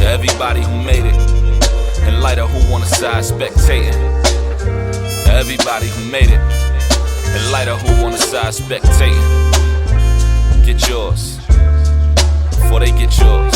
Everybody who made it, and lighter who on the side spectating. Everybody who made it, and lighter who on the side spectating. Get yours, before they get yours.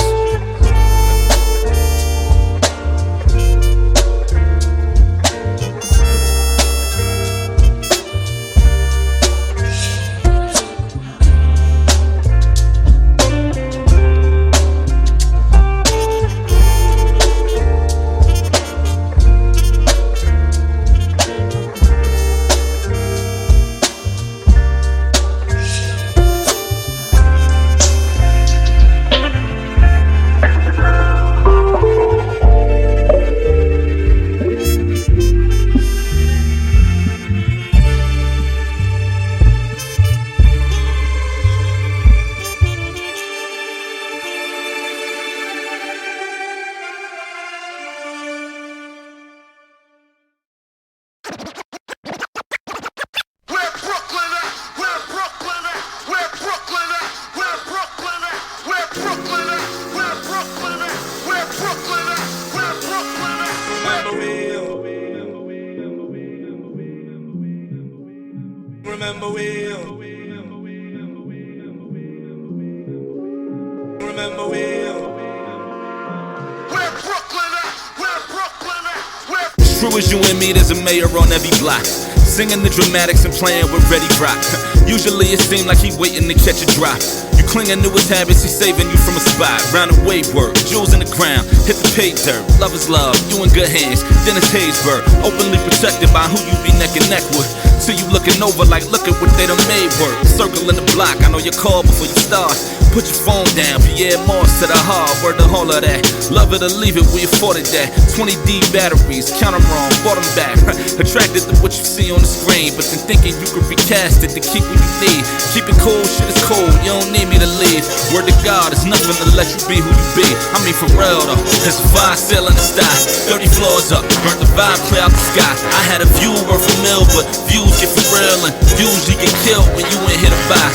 True as you and me, there's a mayor on every block, singing the dramatics and playing with Ready Rock. Usually it seems like he waiting to catch a drop. You clinging to his habits, he's saving you from a spot. Round the way work, jewels in the ground, hit the pay dirt. Love is love, you in good hands, Dennis Haysbert. Openly protected by who you be neck and neck with. So you looking over like, look at what they done made work. Circling the block, I know your call before you start. Put your phone down, Pierre Morse to the heart. Word to all of that, love it or leave it, we afforded that. 20D batteries, count them wrong, bought them back. Attracted to what you see on the screen, but then thinking you could recast it to keep what you need. Keep it cool, shit is cold, you don't need me to leave. Word to God, it's nothing to let you be who you be. I mean for real though, there's a fire still in the sky. 30 floors up, burnt the vibe clear out the sky. I had a view worth a mill, but views get for real and views you get killed when you ain't here to buy.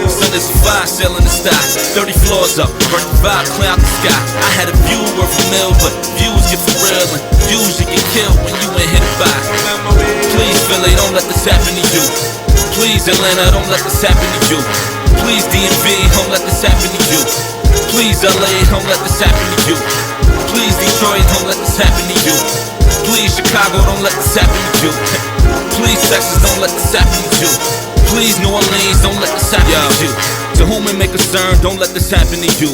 So there's a fire still in the sky. 30 floors up, burnt the vibe clear out the sky. I had a view worth a mill, but views get for real and views you get killed when you ain't here to buy. Please Philly, don't let this happen to you. Please Atlanta, don't let this happen to you. Please DMV, don't let this happen to you. Please LA, don't let this happen to you. Please Detroit, don't let this happen to you. Please Chicago, don't let this happen to you. Please Texas, don't let this happen to you. Please New Orleans, don't let this happen to you. To whom it may concern, don't let this happen to you.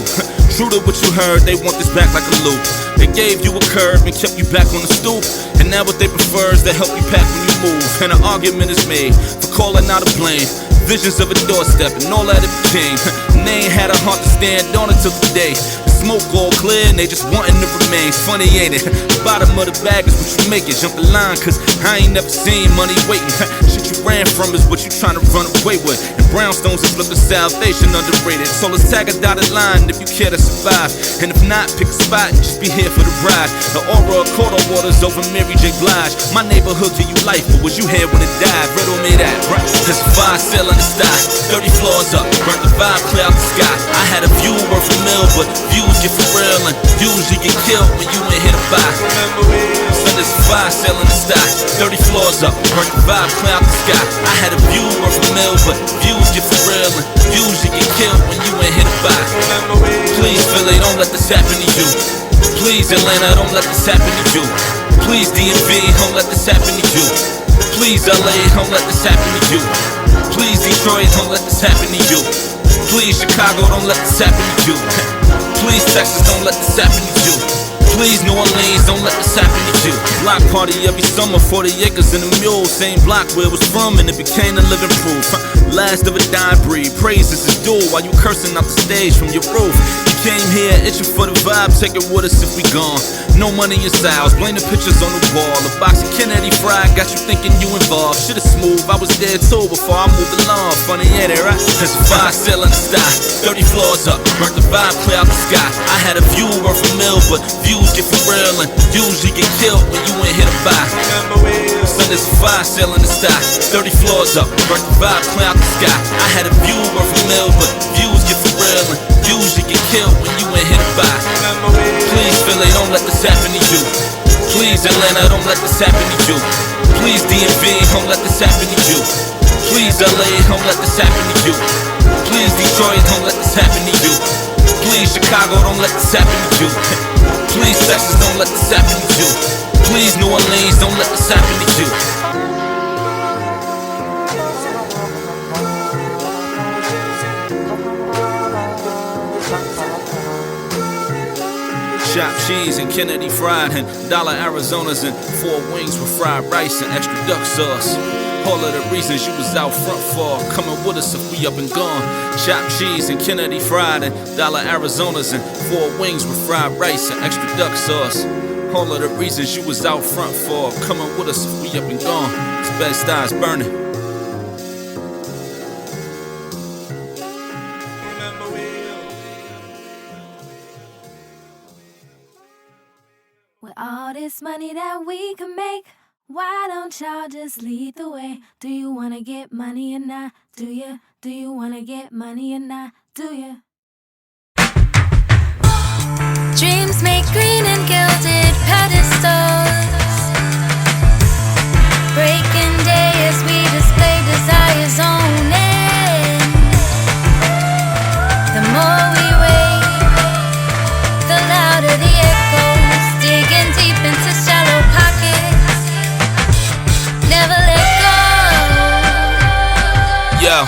True to what you heard, they want this back like a loop. They gave you a curve and kept you back on the stoop. And now what they prefer is to help you pack when you move. And an argument is made for calling out a blame. Visions of a doorstep and all that it became. And they ain't had a heart to stand on it till today. The smoke all clear and they just wanting to remain. Funny ain't it? The bottom of the bag is what you make it. Jump the line cause I ain't never seen money waiting. Shit you ran from is what you trying to run away with. And brownstones is looking salvation underrated. So let's tag a dotted line if you care to survive. And if not, pick a spot and just be here for the ride. The aura of quarter waters over Mary J. Blige. My neighborhood give you life, but was you here when it died? Riddle me that, right? There's a fire still in the sky, 30 floors up, burnt the vibe clear out the sky. I had a view worth a mill, but views get for real and views you get killed when you ain't here to buy. So there's a fire still in the sky, 30 floors up, burnt the vibe clear out the sky. I had a view worth a mill, but views get for real and views you get killed when you ain't here to buy. Please Philly, don't let this happen to you. Please Atlanta, don't let this happen to you. Please DMV, don't let this happen to you. Please LA, don't let this happen to you. Please Detroit, don't let this happen to you. Please Chicago, don't let this happen to you. Please Texas, don't let this happen to you. Please, New Orleans, don't let this happen to you. Block party every summer, 40 acres and a mule. Same block where it was from, and it became the living proof. Last of a dying breed, praises is due while you cursing out the stage from your roof. You came here itching for the vibe, take it with us if we gone. No money in styles, blame the pictures on the wall. A box of Kennedy fried got you thinking you involved. Shit is smooth, I was there too before I moved along. Funny, ain't it, right? There's a fire still in the sky, 30 floors up, burnt the vibe clear out the sky. I had a view worth a mill, but views get for real and usually get killed when you ain't here to buy. So there's a fire still in the sky, 30 floors up, burnt the vibe clear out the sky. I had a view worth a mill, but views get for real and usually get killed when you ain't here to buy. Please, Philly, don't let this happen to you. Please, Atlanta, don't let this happen to you. Please, DMV, don't let this happen to you. Please, LA, don't let this happen to you. Please, Detroit, don't let this happen to you. Please, Chicago, don't let this happen to you. Please, Texas, don't let this happen to you. Please, New Orleans, don't let this happen to you. Chopped cheese and Kennedy fried and dollar Arizonas and 4 wings with fried rice and extra duck sauce. All of the reasons you was out front for coming with us if we up and gone. Chopped cheese and Kennedy fried and dollar Arizonas and 4 wings with fried rice and extra duck sauce. All of the reasons you was out front for coming with us if we up and gone. This Bed-Stuy's burning. With all this money that we can make, why don't y'all just lead the way? Do you wanna get money or not? Do you? Do you wanna get money or not? Do you? Dreams make green and gilded pedestals. Breaking day as we display desire's own end. The more we wait, the louder the echoes. Digging deep into shallow pockets. Never let go. Yo,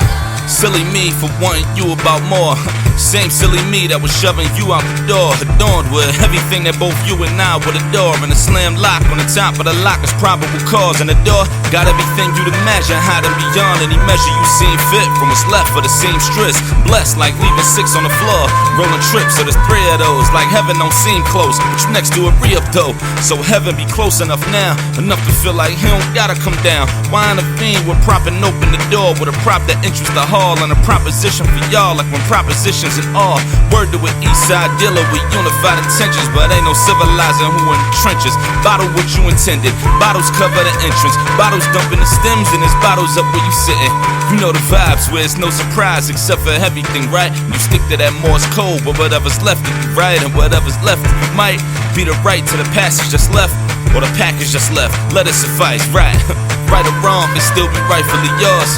silly me for wanting you about more. Same silly me that was shoving you out the door, adorned with everything that both you and I would adore. And a slam lock on the top of the lock is probable cause. And the door got everything you'd imagine, hiding beyond any measure you seen fit. From what's left for the seamstress, blessed like leaving 6 on the floor. Rolling trips, so there's 3 of those. Like heaven don't seem close, but you next to a re-up though. So heaven be close enough now, enough to feel like he don't gotta come down. Why intervene with propping open the door with a prop that interests the hall and a proposition for y'all, like when propositions and all. Word to an east side dealer with unified intentions, but ain't no civilizing who in the trenches. Bottle what you intended, bottles cover the entrance. Bottles dumping the stems and there's bottles up where you sitting. You know the vibes where it's no surprise except for everything, right? You stick to that Morse code, but whatever's left of you right, and whatever's left of you might be the right to the passage just left, or the package just left. Let it suffice, right? Right or wrong, it still be rightfully yours.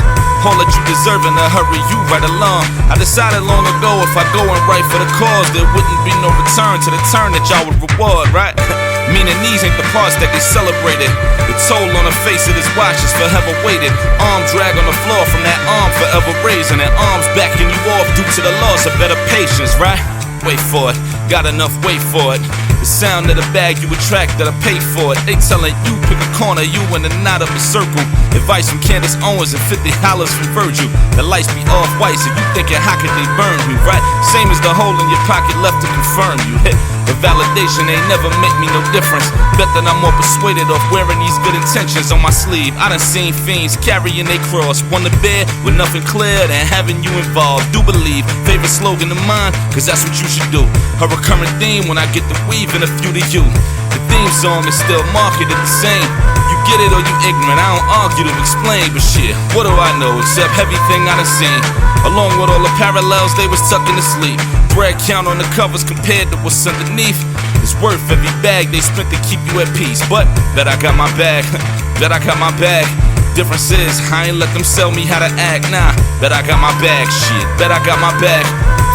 All that you deserving to hurry you right along. I decided long ago if I go and write for the cause, there wouldn't be no return to the turn that y'all would reward, right? Meaning these ain't the parts that they celebrated. The toll on the face of this watch is forever weighted. Arm drag on the floor from that arm forever raising, and arms backing you off due to the loss of better patience, right? Wait for it, got enough wait for it. The sound of the bag you attract that I pay for it. They telling you pick a corner, you in the knot of a circle. Advice from Candace Owens and $50 from Virgil. The lights be off white, so you thinking how could they burn me, right? Same as the hole in your pocket left to confirm you. The validation ain't never make me no difference. Bet that I'm more persuaded of wearing these good intentions on my sleeve. I done seen fiends carrying they cross, one to bed with nothing clear than having you involved. Do believe, favorite slogan of mine, cause that's what you should do. A recurrent theme when I get the weave and a few to you. The theme song is still marketed the same. You get it or you ignorant, I don't argue to explain. But shit, what do I know except everything I done seen? Along with all the parallels they was tucking to sleep. Thread count on the covers compared to what's underneath. It's worth every bag they spent to keep you at peace. But bet I got my bag, bet I got my bag. Difference is, I ain't let them sell me how to act, nah. Bet I got my bag, shit, bet I got my bag.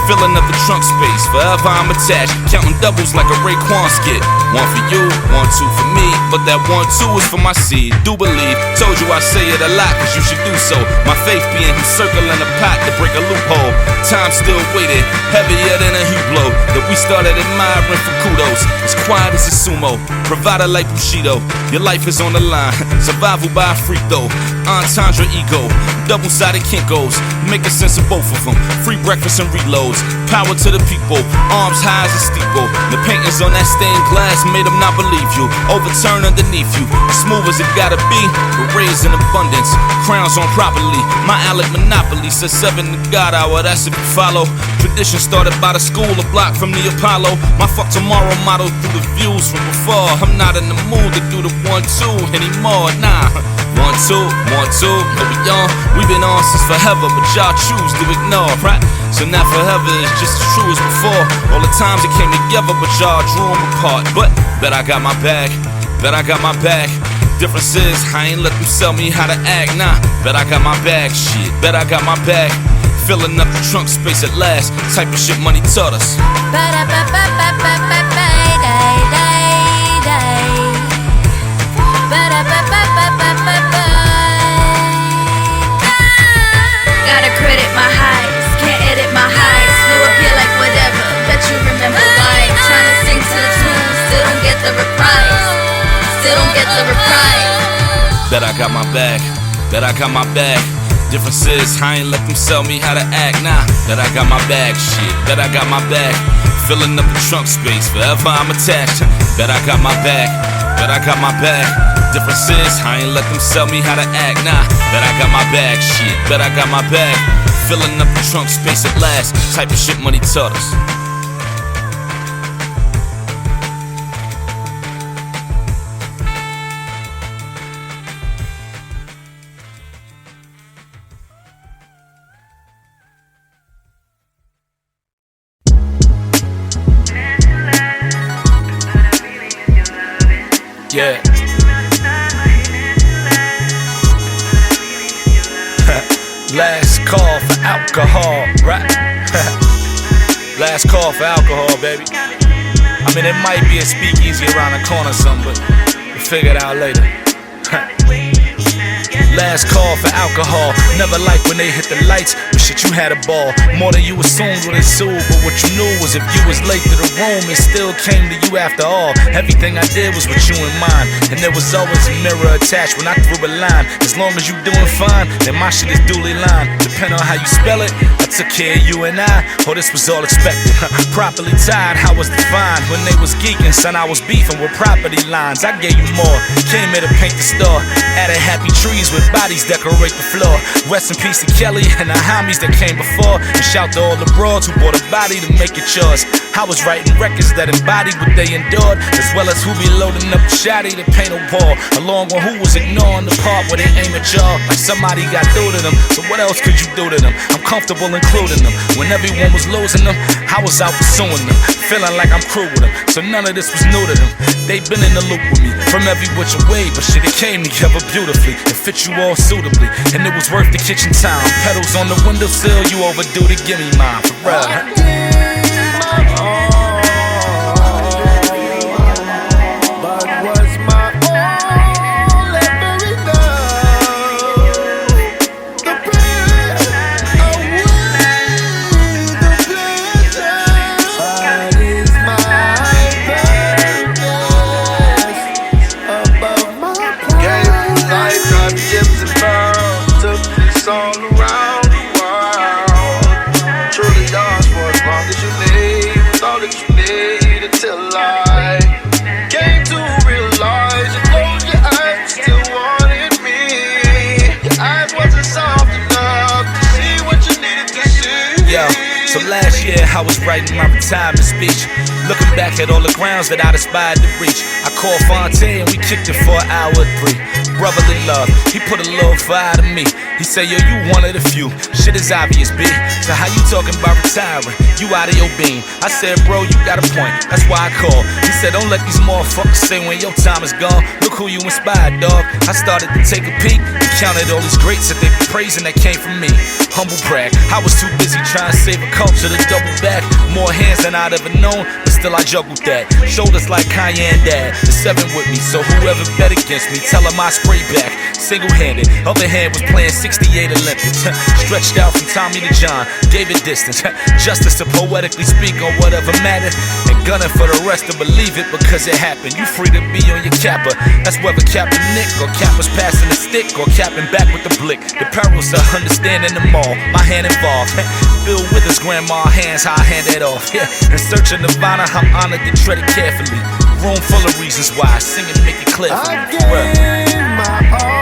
filling up the trunk space. Forever I'm attached, counting doubles like a Raekwon skit. One for you, 1, 2 for me, but that 1, 2 is for my seed. Do believe, told you I say it a lot, cause you should do so. My faith being him circling a pot to break a loophole. Time still waited, heavier than a Hublot, that we started admiring for kudos. As quiet as a sumo, provider like Bushido. Your life is on the line, survival by a freak though. Entendre ego, double-sided kinkos, make a sense of both of them. Free breakfast and reloads, power to the people, arms high as a steeple. The paintings on that stained glass made them not believe you. Overturn underneath you, smooth as it gotta be, but raised in abundance. Crowns on properly, my Alec monopoly. Says 7 to God hour, that's if you follow. Tradition started by the school, a block from the Apollo. My fuck tomorrow motto through the views from before. I'm not in the mood to do the 1, 2 anymore, nah. 1, 2, 1, 2, no we on. We been on since forever, but y'all choose to ignore, right? So now forever is just as true as before. All the times it came together, but y'all drew them apart. But bet I got my bag, bet I got my bag. Difference is, I ain't let them sell me how to act, nah. Bet I got my bag, shit, bet I got my bag. Filling up the trunk space at last, type of shit money taught us. Gotta credit my highs, can't edit my highs. Flow appear like whatever, bet you remember why. Tryna sing to the tune, still don't get the reprise. Still don't get the reprise. Bet I got my bag, bet I got my bag. Difference is, I ain't let them sell me how to act, nah. Bet I got my bag, shit, bet I got my bag. Filling up the trunk space, forever I'm attached. Bet I got my bag, bet I got my bag. Difference is, I ain't let them sell me how to act, nah. Bet I got my bag, shit, bet I got my bag. Filling up the trunk space at last, type of shit money taught us. Yeah. Last call for alcohol, right? Last call for alcohol, baby. I mean, it might be a speakeasy around the corner or something, but we'll figure it out later. Last call for alcohol. Never liked when they hit the lights, but shit, you had a ball. More than you assumed would ensue, but what you knew was if you was late to the room, it still came to you after all. Everything I did was with you in mind, and there was always a mirror attached when I threw a line. As long as you doing fine, then my shit is duly lined. Depending on how you spell it, I took care of you and I. Oh, this was all expected. Properly tied, how was defined. When they was geeking, son, I was beefing with property lines. I gave you more, came here to paint the store. Added happy trees with bodies decorate the floor. Rest in peace to Kelly and the homies that came before. And shout to all the broads who bought a body to make it yours. I was writing records that embodied what they endured, as well as who be loading up the shotty to paint a wall. Along with who was ignoring the part where they aim at y'all. Like somebody got through to them, so what else could you do to them? I'm comfortable including them. When everyone was losing them, I was out pursuing them, feeling like I'm crew with them. So none of this was new to them. They been in the loop with me from every which way, but shit, it came together beautifully. It fit you all suitably, and it was worth the kitchen time. Pedals on the windowsill, you overdue to give me mine, for real. So last year I was writing my retirement speech. Looking back at all the grounds that I'd aspired to reach, I called Fontaine and we kicked it for an hour or 3. Brotherly love, he put a little fire to me. He said, yo, you one of the few. Shit is obvious, B. So how you talking about retiring? You out of your beam. I said, bro, you got a point. That's why I called. He said, don't let these motherfuckers say when your time is gone. Look who you inspired, dog. I started to take a peek and counted all these greats that they be praising that came from me. Humble brag. I was too busy trying to save a culture to double back. More hands than I'd ever known, but still I juggled that. Shoulders like Kanye and Dad. The 7 with me, so whoever bet against me, tell him I spray back. Single-handed. Other hand was playing 68 Olympics. Stretched out from Tommy to John. Gave it distance. Justice to poetically speak on whatever mattered. And gunning for the rest to believe it because it happened. You free to be on your capper. That's whether Captain Nick or Capper's passing the stick or capping back with the blick. The perils of understanding them all. My hand involved. Bill Withers' grandma hands how I hand that off. Yeah. In search of Nirvana, I'm honored to tread it carefully. Room full of reasons why I sing and make it clear for me. I gave my all.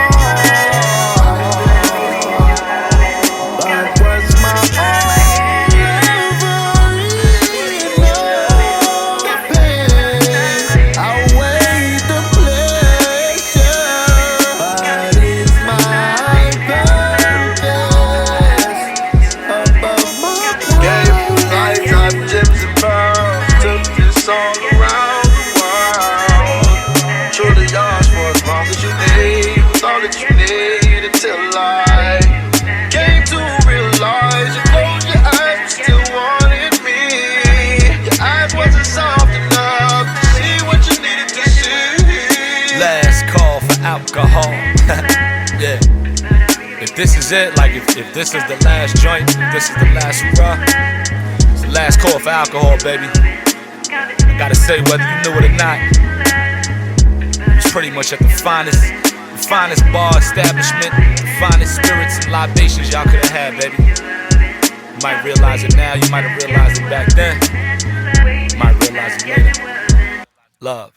Alcohol. Yeah. If this is it, like if this is the last joint, if this is the last hurrah, it's the last call for alcohol, baby. I gotta say, whether you knew it or not, it's pretty much at the finest bar establishment, the finest spirits and libations y'all could have had, baby. You might realize it now, you might have realized it back then. You might realize it later. Love.